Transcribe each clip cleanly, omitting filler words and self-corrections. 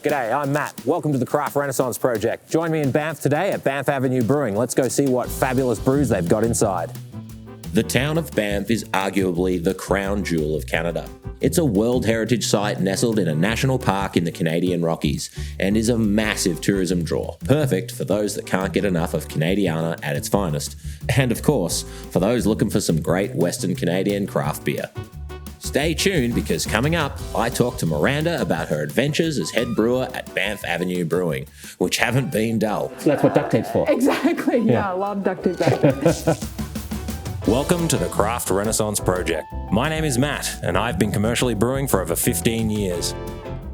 G'day, I'm Matt. Welcome to the Craft Renaissance Project. Join me in Banff today at Banff Ave Brewing. Let's go see what fabulous brews they've got inside. The town of Banff is arguably the crown jewel of Canada. It's a World Heritage Site nestled in a national park in the Canadian Rockies and is a massive tourism draw, perfect for those that can't get enough of Canadiana at its finest, and of course, for those looking for some great Western Canadian craft beer. Stay tuned because coming up, I talk to Miranda about her adventures as head brewer at Banff Ave Brewing, which haven't been dull. So that's what duct tape's for. Exactly, yeah, a lot of duct tape back there. Welcome to the Craft Renaissance Project. My name is Matt, and I've been commercially brewing for over 15 years.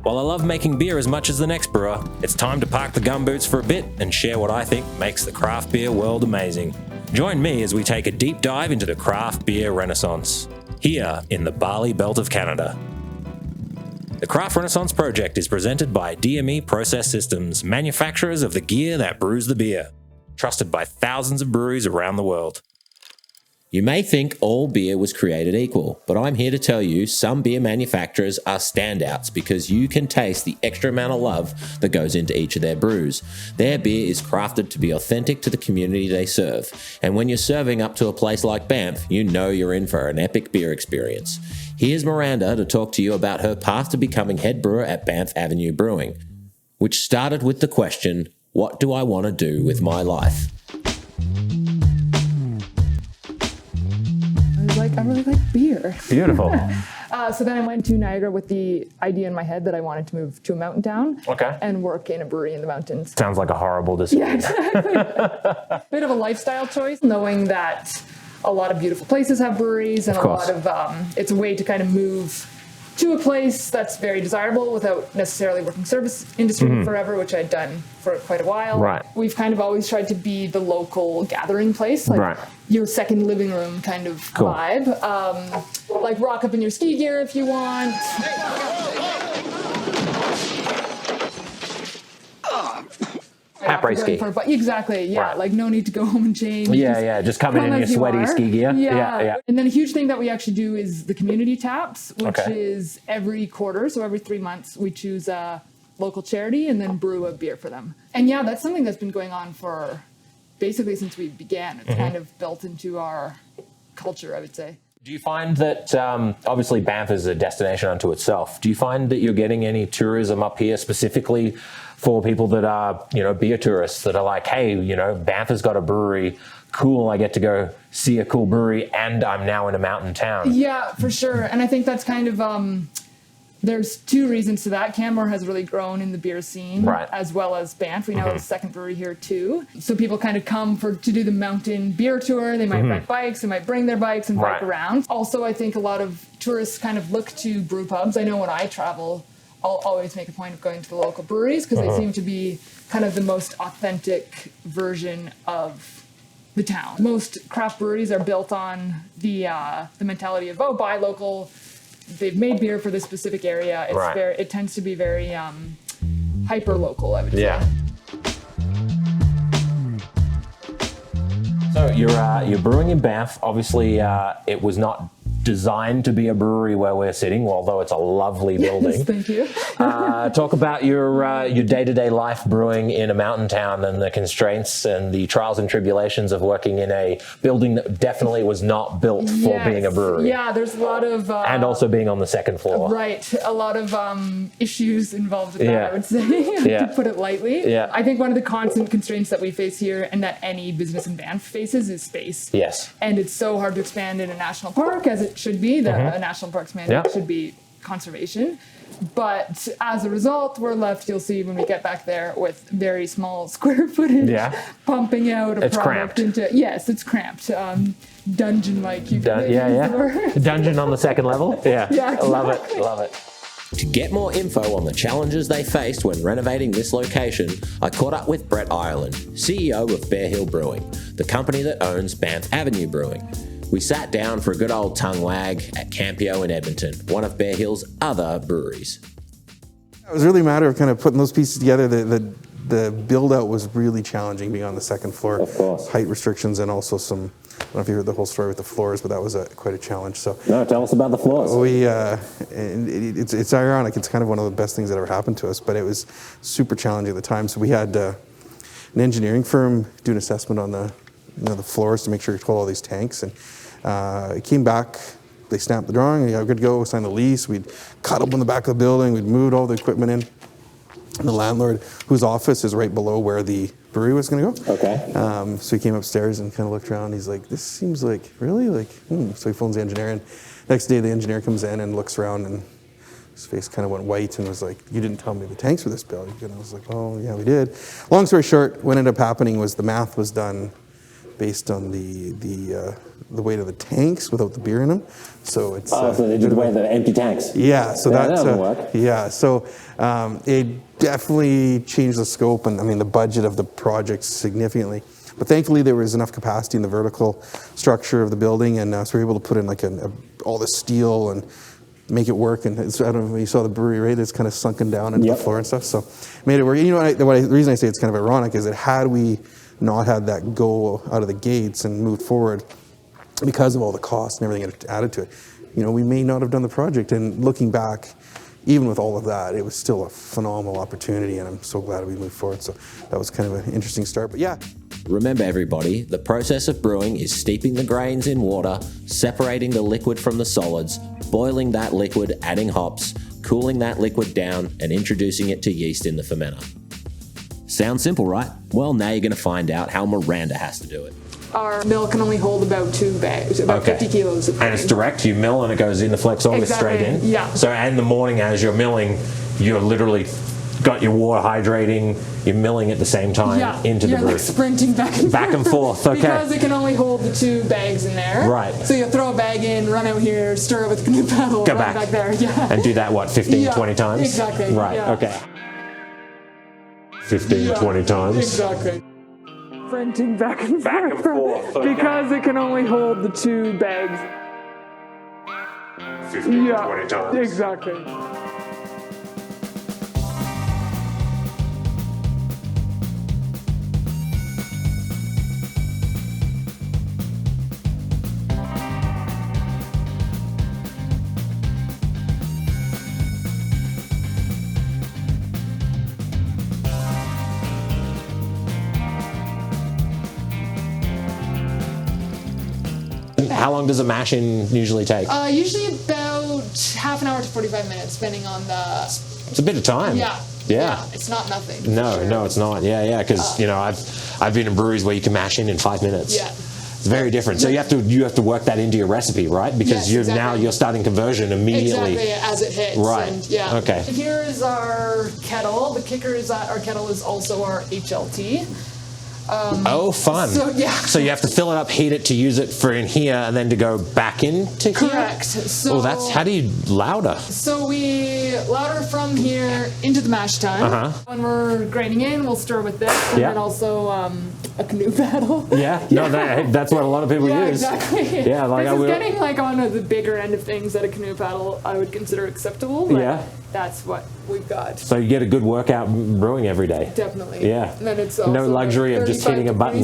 While I love making beer as much as the next brewer, it's time to park the gumboots for a bit and share what I think makes the craft beer world amazing. Join me as we take a deep dive into the craft beer renaissance, here in the Barley Belt of Canada. The Craft Renaissance Project is presented by DME Process Systems, manufacturers of the gear that brews the beer, trusted by thousands of breweries around the world. You may think all beer was created equal, but I'm here to tell you some beer manufacturers are standouts because you can taste the extra amount of love that goes into each of their brews. Their beer is crafted to be authentic to the community they serve, and when you're serving up to a place like Banff, you know you're in for an epic beer experience. Here's Miranda to talk to you about her path to becoming head brewer at Banff Ave Brewing, which started with the question, what do I want to do with my life? I really like beer. Beautiful. So then I went to Niagara with the idea in my head that I wanted to move to a mountain town and work in a brewery in the mountains. Sounds like a horrible decision. Yeah, exactly. Bit of a lifestyle choice, knowing that a lot of beautiful places have breweries and a lot of, it's a way to kind of move to a place that's very desirable without necessarily working service industry forever, which I'd done for quite a while. Right. We've kind of always tried to be the local gathering place, like your second living room kind of vibe. Like rock up in your ski gear if you want. Après ski. Exactly, yeah. Like no need to go home and change. Just come in your sweaty ski gear. Yeah. And then a huge thing that we actually do is the community taps, which is every quarter, so every 3 months, we choose a local charity and then brew a beer for them. And yeah, that's something that's been going on for basically since we began. It's kind of built into our culture, I would say. Do you find that, obviously Banff is a destination unto itself, do you find that you're getting any tourism up here specifically for people that are, beer tourists that are like, hey, Banff has got a brewery, cool, I get to go see a cool brewery and I'm now in a mountain town? Yeah, for sure. And I think that's kind of, there's two reasons to that. Canmore has really grown in the beer scene, as well as Banff. We now have a second brewery here too. So people kind of come to do the mountain beer tour. They might rent bikes, they might bring their bikes and bike around. Also, I think a lot of tourists kind of look to brew pubs. I know when I travel, I'll always make a point of going to the local breweries because they seem to be kind of the most authentic version of the town. Most craft breweries are built on the mentality of, buy local. They've made beer for this specific area. It's it tends to be very hyper local, I would say. So you're brewing in Banff. Obviously, it was not designed to be a brewery where we're sitting, although it's a lovely building. Yes, thank you. Talk about your day-to-day life brewing in a mountain town and the constraints and the trials and tribulations of working in a building that definitely was not built for being a brewery. Yeah, there's a lot of... and also being on the second floor. Right. A lot of issues involved with that, I would say, to put it lightly. Yeah. I think one of the constant constraints that we face here and that any business in Banff faces is space. Yes. And it's so hard to expand in a national park as it should be. The National Parks mandate should be conservation. But as a result, we're left, you'll see when we get back there, with very small square footage, pumping out a product into... Yes, it's cramped. Dungeon-like. Dungeon on the second level? Yeah. Yeah, exactly. Love it. To get more info on the challenges they faced when renovating this location, I caught up with Brett Ireland, CEO of Bear Hill Brewing, the company that owns Banff Ave Brewing. We sat down for a good old tongue wag at Campio in Edmonton, one of Bear Hill's other breweries. It was really a matter of kind of putting those pieces together. The build out was really challenging, being on the second floor. Of course. Height restrictions and also some don't know if you heard the whole story with the floors, but that was quite a challenge. So No, tell us about the floors. and it's ironic. It's kind of one of the best things that ever happened to us, but it was super challenging at the time. So we had an engineering firm do an assessment on the floors to make sure we control all these tanks, and it came back. They stamped the drawing. Yeah, good to go. Signed the lease. We'd cut up on the back of the building. We'd moved all the equipment in. And the landlord, whose office is right below where the brewery was going to go. Okay. So he came upstairs and kind of looked around. He's like, "This seems like really like." So he phones the engineer, and next day the engineer comes in and looks around, and his face kind of went white and was like, "You didn't tell me the tanks were this big." And I was like, "Oh yeah, we did." Long story short, what ended up happening was the math was done based on the weight of the tanks without the beer in them. So it's so they did weigh the empty tanks. Yeah, so that doesn't work. Yeah, so it definitely changed the scope and the budget of the project significantly. But thankfully there was enough capacity in the vertical structure of the building, and so we were able to put in like all the steel and make it work. And I don't know if you saw the brewery, right? It's kind of sunken down into the floor and stuff. So made it work. You know, the reason I say it's kind of ironic is that had we not had that go out of the gates and moved forward, because of all the costs and everything added to it, we may not have done the project. And looking back, even with all of that, it was still a phenomenal opportunity, and I'm so glad we moved forward. So that was kind of an interesting start. But yeah. Remember everybody, the process of brewing is steeping the grains in water, separating the liquid from the solids, boiling that liquid, adding hops, cooling that liquid down, and introducing it to yeast in the fermenter. Sounds simple, right? Well, now you're going to find out how Miranda has to do it. Our mill can only hold about 2 bags, about 50 kilos of grain. And it's direct, you mill and it goes in the flexol, straight in? Yeah. So in the morning as you're milling, you're literally got your water hydrating, you're milling at the same time into the brew. Like sprinting back and forth. Okay. Because it can only hold the 2 bags in there. Right. So you throw a bag in, run out here, stir it with the canoe paddle, Go run back there. Yeah. And do that, 15, 20 times? Exactly. Right, okay. 15, 20 times? Exactly. Sprinting back and forth. Okay. Because it can only hold the 2 bags. 15, 20 times? Exactly. How long does a mash-in usually take? Usually about half an hour to 45 minutes, depending on the... It's a bit of time. Yeah. It's not nothing. No, it's not. Yeah, because I've been in breweries where you can mash in 5 minutes. Yeah. It's very different. So you have to work that into your recipe, right? Because now you're starting conversion immediately. Exactly, as it hits. Right. And, Okay. And here is our kettle. The kicker is that our kettle is also our HLT. Oh, fun. So you have to fill it up, heat it to use it for in here, and then to go back into here? Correct. So how do you lauter? So we lauter from here into the mash tun. When we're grinding in, we'll stir with this, and then also a canoe paddle. That's what a lot of people use. Exactly. Yeah, like this is getting like on the bigger end of things that a canoe paddle I would consider acceptable. But that's what we've got. So you get a good workout brewing every day. Definitely. Yeah. And then it's no luxury of just hitting a button.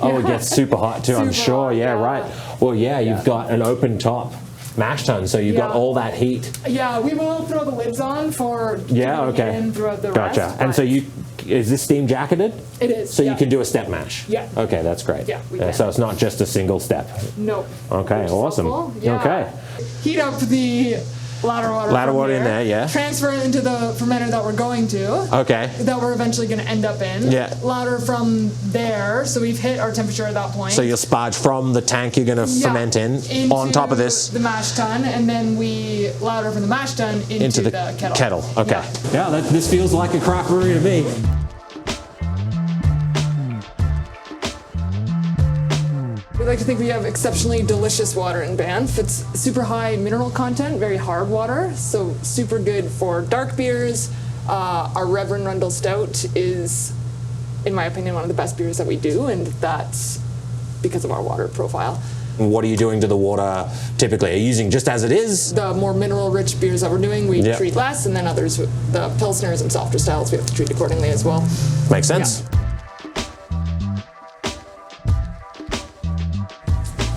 Oh, it gets super hot too, I'm sure. Right. Well, you've got an open top mash tun, so you've got all that heat. Yeah, we will throw the lids on for in throughout the rest. Gotcha. And so is this steam jacketed? It is. So you can do a step mash? Yeah. Okay, that's great. Yeah, we can. So it's not just a single step? No. Okay, awesome. Okay. Heat up the ladder water in there, transfer it into the fermenter that we're going to. Okay. That we're eventually going to end up in. Yeah. Ladder from there, so we've hit our temperature at that point. So you'll sparge from the tank you're going to ferment in on top of this. The mash tun, and then we ladder from the mash tun into the kettle. Okay. Yeah, this feels like a craft brewery to me. We like to think we have exceptionally delicious water in Banff. It's super high mineral content, very hard water, so super good for dark beers. Our Reverend Rundle Stout is, in my opinion, one of the best beers that we do, and that's because of our water profile. What are you doing to the water typically? Are you using just as it is? The more mineral-rich beers that we're doing, we treat less, and then others, the Pilsners and softer styles, we have to treat accordingly as well. Makes sense.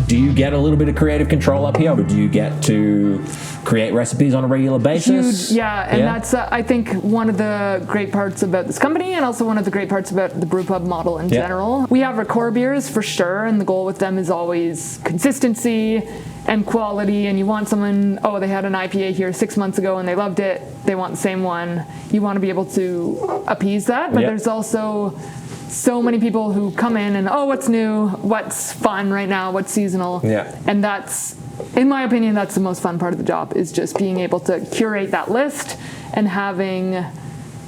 Do you get a little bit of creative control up here, or do you get to create recipes on a regular basis? Huge, yeah, and that's I think one of the great parts about this company, and also one of the great parts about the brewpub model in general. We have our core beers for sure, and the goal with them is always consistency and quality. And you want someone, oh, they had an IPA here 6 months ago and they loved it, they want the same one. You want to be able to appease that, but there's also so many people who come in and, oh, what's new, what's fun right now, what's seasonal. And that's, in my opinion, that's the most fun part of the job, is just being able to curate that list and having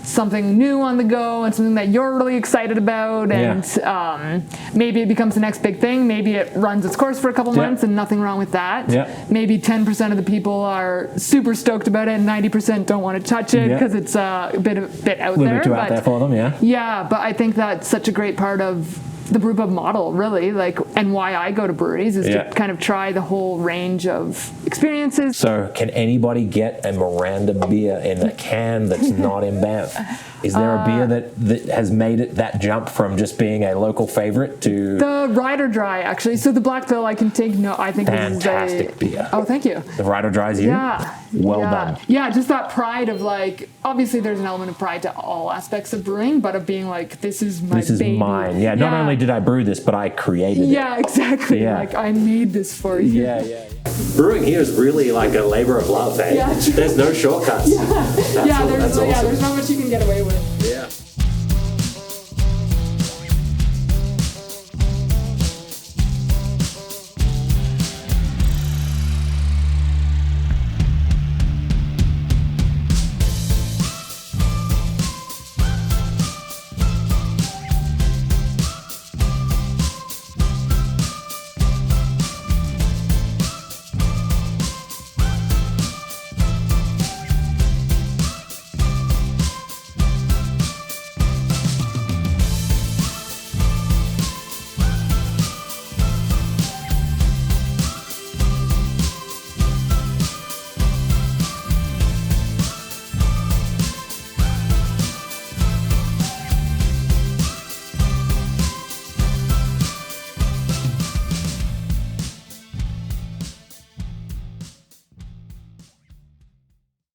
something new on the go and something that you're really excited about. And maybe it becomes the next big thing. Maybe it runs its course for a couple months and nothing wrong with that. Maybe 10% of the people are super stoked about it and 90% don't want to touch it because it's a bit out there. A little bit too out there for them, Yeah, but I think that's such a great part of the brewpub model, really, like, and why I go to breweries is to kind of try the whole range of experiences. So can anybody get a Miranda beer in a can that's not in Banff? Is there a beer that has made it that jump from just being a local favorite to... The Rider Dry, actually. So the Black Bill, I can take I think fantastic this is beer. Oh, thank you. The Rider Dry is you? Well done. Yeah, just that pride of, like, obviously there's an element of pride to all aspects of brewing, but of being like, this is my This is baby. mine. Yeah, not only did I brew this, but I created it. Yeah, exactly. Like, I made this for you. Brewing here is really like a labor of love, eh? There's no shortcuts. There's not much you can get away with.